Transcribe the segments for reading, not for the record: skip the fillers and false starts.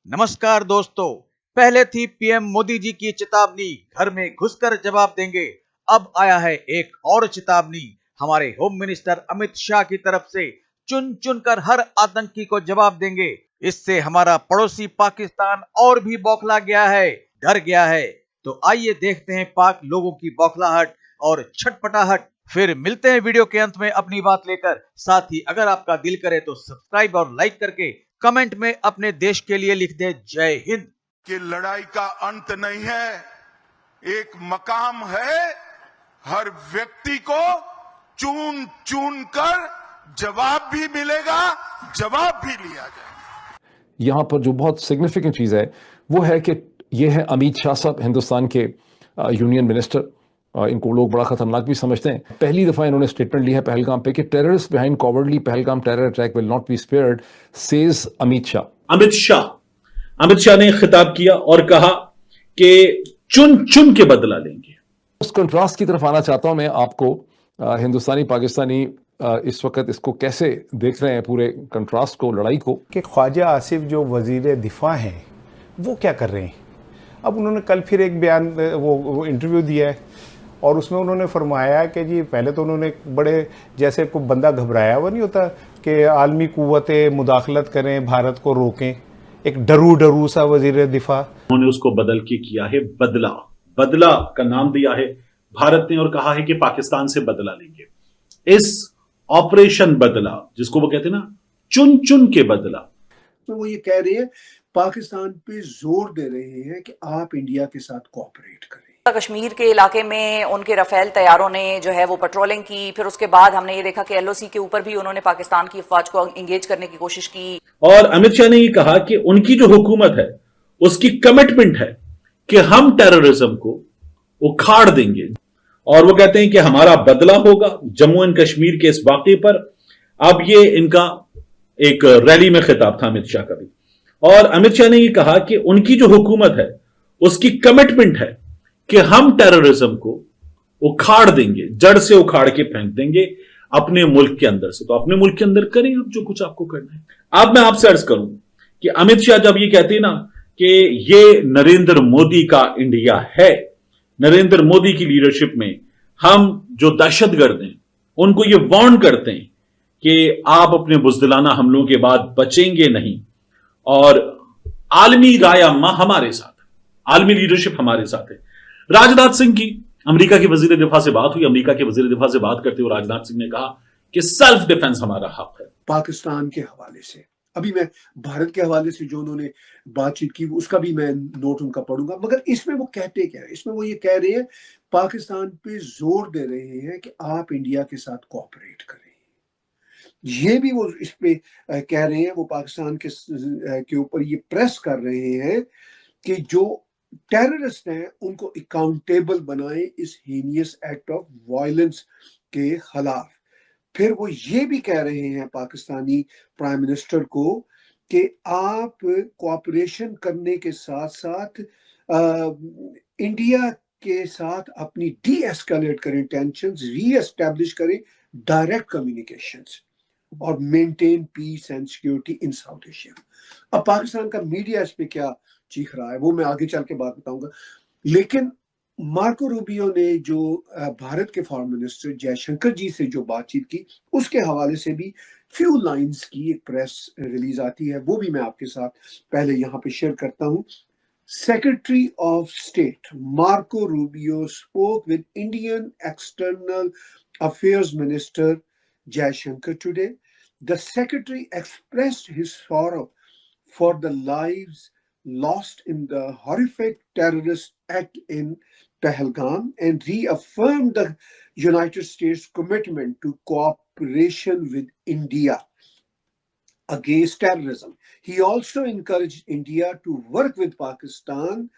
नमस्कार दोस्तों। पहले थी पीएम मोदी जी की चेतावनी, घर में घुसकर जवाब देंगे। अब आया है एक और चेतावनी हमारे होम मिनिस्टर अमित शाह की तरफ से, चुन चुन कर हर आतंकी को जवाब देंगे। इससे हमारा पड़ोसी पाकिस्तान और भी बौखला गया है, डर गया है। तो आइए देखते हैं पाक लोगों की बौखलाहट और छटपटाहट। फिर मिलते हैं वीडियो के अंत में अपनी बात लेकर। साथ ही अगर आपका दिल करे तो सब्सक्राइब और लाइक करके कमेंट में अपने देश के लिए लिख दे जय हिंद। कि लड़ाई का अंत नहीं है, एक मकाम है। हर व्यक्ति को चुन चुन कर जवाब भी मिलेगा, जवाब भी लिया जाएगा। यहां पर जो बहुत सिग्निफिकेंट चीज है वो है कि ये है अमित शाह साहब, हिंदुस्तान के यूनियन मिनिस्टर। इनको लोग बड़ा खतरनाक भी समझते हैं। पहली दफा इन्होंने स्टेटमेंट ली है पहलगाम पे कि terrorist behind cowardly Pahalgam terror attack will not be spared, says Amit Shah. Amit Shah ने खिताब किया और कहा कि चुन चुन के बदला लेंगे। उस कंट्रास्ट की तरफ आना चाहता हूं मैं आपको। हिंदुस्तानी पाकिस्तानी इस वक्त इसको कैसे देख रहे हैं, पूरे कंट्रास्ट को, लड़ाई को, कि ख्वाजा आसिफ जो वजीर दिफा हैं वो क्या कर रहे हैं। अब उन्होंने कल फिर एक बयान वो इंटरव्यू दिया है और उसमें उन्होंने फरमाया कि जी पहले तो उन्होंने बड़े जैसे कोई बंदा घबराया हुआ नहीं होता कि आलमी कुव्वतें मुदाखलत करें, भारत को रोकें, एक डरू सा वजीर दिफा। उन्होंने उसको बदल के किया है बदला का नाम दिया है भारत ने और कहा है कि पाकिस्तान से बदला लेंगे। इस ऑपरेशन बदला, जिसको वो कहते हैं ना चुन चुन के बदला, तो वो ये कह रहे हैं, पाकिस्तान पे जोर दे रहे हैं कि आप इंडिया के साथ कोऑपरेट करें। कश्मीर के इलाके में उनके रफेल तैयारों ने जो है वो पेट्रोलिंग की। फिर उसके बाद हमने ये देखा कि एलओसी के ऊपर भी उन्होंने पाकिस्तान की अफवाज को इंगेज करने की कोशिश की। और अमित शाह ने ये कहा कि उनकी जो हुकूमत है उसकी कमिटमेंट है कि हम टेररिज्म को उखाड़ देंगे। और वो कहते हैं कि हमारा बदला होगा जम्मू एंड कश्मीर के इस वाकये पर। अब ये इनका एक रैली में खिताब था अमित शाह का भी। और अमित शाह ने ये कहा कि उनकी जो हुकूमत है उसकी कमिटमेंट है कि हम टेररिज्म को उखाड़ देंगे, जड़ से उखाड़ के फेंक देंगे अपने मुल्क के अंदर से। तो अपने मुल्क के अंदर करें अब जो कुछ आपको करना है। अब मैं आपसे अर्ज करूं कि अमित शाह जब ये कहते हैं ना कि ये नरेंद्र मोदी का इंडिया है, नरेंद्र मोदी की लीडरशिप में हम जो दहशतगर्द हैं उनको ये वार्न करते हैं कि आप अपने बुजदिलाना हमलों के बाद बचेंगे नहीं, और आलमी राय अम्मा हमारे साथ है, आलमी लीडरशिप हमारे साथ है। राजनाथ सिंह की अमेरिका के वजीर दिफा से बात हुई। अमेरिका के वजीर दिफा से बात करते हुए राजनाथ सिंह ने कहा कि सेल्फ डिफेंस हमारा हक है। पाकिस्तान के हवाले से अभी मैं भारत के हवाले से जो उन्होंने बातचीत की उसका भी मैं नोट उनका पढ़ूंगा, मगर इसमें वो कहते क्या है, इसमें वो ये कह रहे हैं पाकिस्तान पे जोर दे रहे हैं कि आप इंडिया के साथ कोऑपरेट करें। ये भी वो इस पे कह रहे हैं, वो पाकिस्तान के ऊपर ये प्रेस कर रहे हैं कि जो टेररिस्ट हैं उनको अकाउंटेबल बनाए इस हीनियस एक्ट ऑफ वायलेंस के खिलाफ। फिर वो ये भी कह रहे हैं पाकिस्तानी प्राइम मिनिस्टर को कि आप कोऑपरेशन करने के साथ साथ इंडिया के साथ अपनी डी एस्केलेट करें टेंशंस, री एस्टेब्लिश करें डायरेक्ट कम्युनिकेशंस और maintain peace and security in South Asia. अब पाकिस्तान का मीडिया इस पे क्या चीख रहा है वो मैं आगे चल के बात बताऊंगा। लेकिन मार्को रूबियो ने जो भारत के फॉरेन मिनिस्टर जयशंकर जी से जो बातचीत की उसके हवाले से भी फ्यू लाइंस की एक प्रेस रिलीज आती है, वो भी मैं आपके साथ पहले यहाँ पे शेयर करता हूँ। Secretary of State Marco Rubio spoke with Indian External Affairs Minister Jaishankar today. The secretary expressed his sorrow for the lives lost in the horrific terrorist act in Pahalgam and reaffirmed the United States' commitment to cooperation with India against terrorism. He also encouraged India to work with Pakistan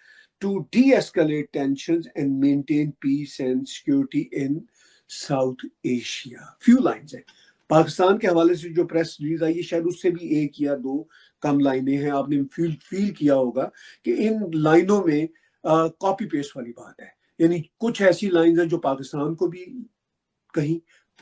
to de-escalate tensions and maintain peace and security in South Asia. Few lines है पाकिस्तान के हवाले से जो press release आई है, शायद उससे भी एक या दो कम लाइनें हैं। आपने फील किया होगा कि इन लाइनों में कॉपी पेस्ट वाली बात है, यानी कुछ ऐसी लाइंस हैं जो पाकिस्तान को भी कहीं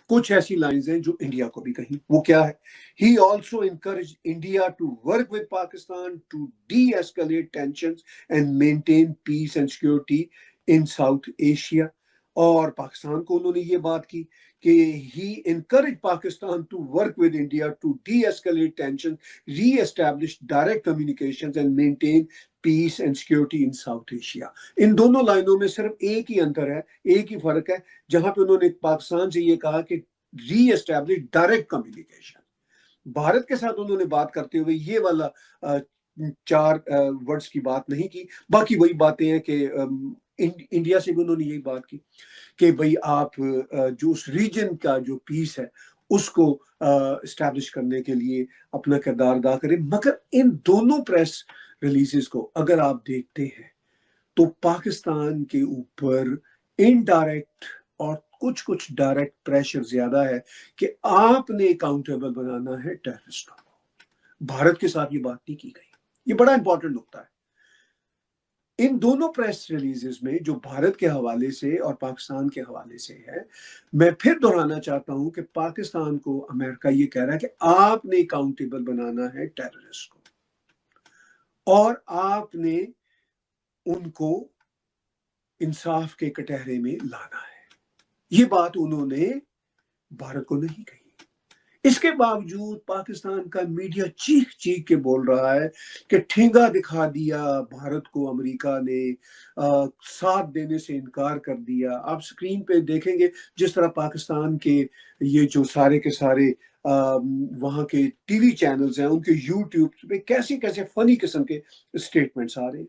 कुछ ऐसी लाइंस हैं जो इंडिया को भी कही। वो क्या है? He also encourage India to work with Pakistan to de-escalate tensions and maintain peace and security in South Asia. और पाकिस्तान को उन्होंने ये बात की कि he encourage Pakistan to work with India to de-escalate tensions, re-establish direct communications and maintain peace and security in South Asia. इन दोनों लाइनों में सिर्फ एक ही अंतर है, एक ही फर्क है, जहां पे उन्होंने पाकिस्तान से ये कहा कि री एस्टैब्लिश डायरेक्ट कम्युनिकेशन। भारत के साथ उन्होंने बात करते हुए ये वाला 4 वर्ड्स की बात नहीं की। बाकी वही बातें हैं कि इंडिया से भी उन्होंने यही बात की कि भाई आप जो उस रीजन का जो पीस है उसको एस्टैब्लिश करने के लिए अपना किरदार अदा करें। मगर इन दोनों प्रेस रिलीजेस को अगर आप देखते हैं तो पाकिस्तान के ऊपर इनडायरेक्ट और कुछ कुछ डायरेक्ट प्रेशर ज्यादा है कि आपने अकाउंटेबल बनाना है टेररिस्टों को। भारत के साथ ये बात नहीं की गई। ये बड़ा इंपॉर्टेंट नुकता है। इन दोनों प्रेस रिलीजेस में जो भारत के हवाले से और पाकिस्तान के हवाले से है, मैं फिर दोहराना चाहता हूं कि पाकिस्तान को अमेरिका ये कह रहा है कि आपने अकाउंटेबल बनाना है टेररिस्ट को और आपने उनको इंसाफ के कटहरे में लाना है। ये बात उन्होंने भारत को नहीं कही। इसके बावजूद पाकिस्तान का मीडिया चीख चीख के बोल रहा है कि ठेंगा दिखा दिया भारत को अमेरिका ने, साथ देने से इनकार कर दिया। आप स्क्रीन पे देखेंगे जिस तरह पाकिस्तान के ये जो सारे के सारे वहाँ के टीवी चैनल्स हैं, उनके यूट्यूब पे कैसे कैसे फनी किस्म के स्टेटमेंट्स आ रहे हैं।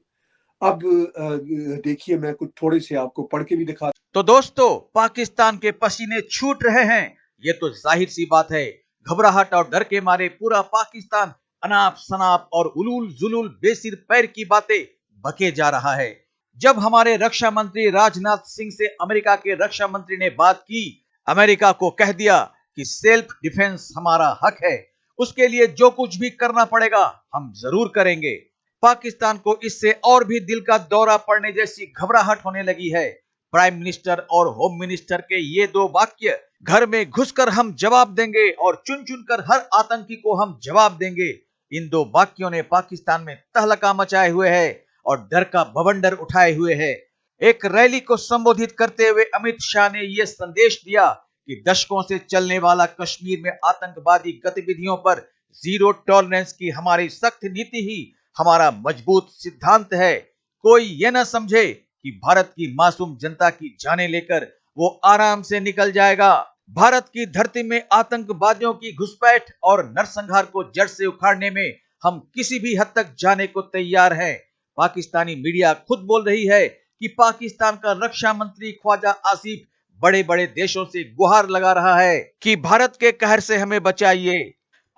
अब देखिए, मैं कुछ थोड़े से आपको पढ़ के भी दिखा। तो दोस्तों, पाकिस्तान के पसीने छूट रहे हैं, ये तो जाहिर सी बात है। घबराहट और डर के मारे पूरा पाकिस्तान अनाप शनाप और उलूल जुलूल बेसिर पैर की बातें बके जा रहा है। जब हमारे रक्षा मंत्री राजनाथ सिंह से अमेरिका के रक्षा मंत्री ने बात की, अमेरिका को कह दिया कि सेल्फ डिफेंस हमारा हक है, उसके लिए जो कुछ भी करना पड़ेगा हम जरूर करेंगे। पाकिस्तान को इससे और भी दिल का दौरा पड़ने जैसी घबराहट होने लगी है। प्राइम मिनिस्टर और होम मिनिस्टर के ये 2 वाक्य, घर में घुसकर हम जवाब देंगे और चुन चुनकर हर आतंकी को हम जवाब देंगे, इन 2 वाक्यों ने पाकिस्तान में तहलका मचाए हुए है और डर का बवंडर उठाए हुए है। एक रैली को संबोधित करते हुए अमित शाह ने यह संदेश दिया कि दशकों से चलने वाला कश्मीर में आतंकवादी गतिविधियों पर जीरो टॉलरेंस की हमारी सख्त नीति ही हमारा मजबूत सिद्धांत है। कोई ये न समझे कि भारत की मासूम जनता की जानें लेकर वो आराम से निकल जाएगा। भारत की धरती में आतंकवादियों की घुसपैठ और नरसंहार को जड़ से उखाड़ने में हम किसी भी हद तक जाने को तैयार हैं। पाकिस्तानी मीडिया खुद बोल रही है कि पाकिस्तान का रक्षा मंत्री ख्वाजा आसिफ बड़े बड़े देशों से गुहार लगा रहा है कि भारत के कहर से हमें बचाइए।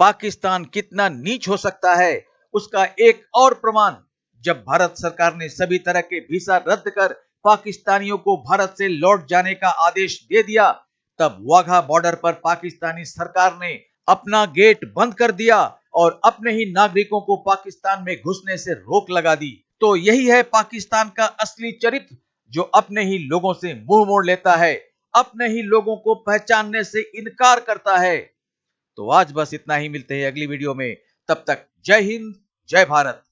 पाकिस्तान कितना नीच हो सकता है, उसका एक और प्रमाण जब भारत सरकार ने सभी तरह के वीजा रद्द कर पाकिस्तानियों को भारत से लौट जाने का आदेश दे दिया, तब वाघा बॉर्डर पर पाकिस्तानी सरकार ने अपना गेट बंद कर दिया और अपने ही नागरिकों को पाकिस्तान में घुसने से रोक लगा दी। तो यही है पाकिस्तान का असली चरित्र, जो अपने ही लोगों से मुंह मोड़ लेता है, अपने ही लोगों को पहचानने से इनकार करता है। तो आज बस इतना ही, मिलते हैं अगली वीडियो में। तब तक जय हिंद, जय भारत।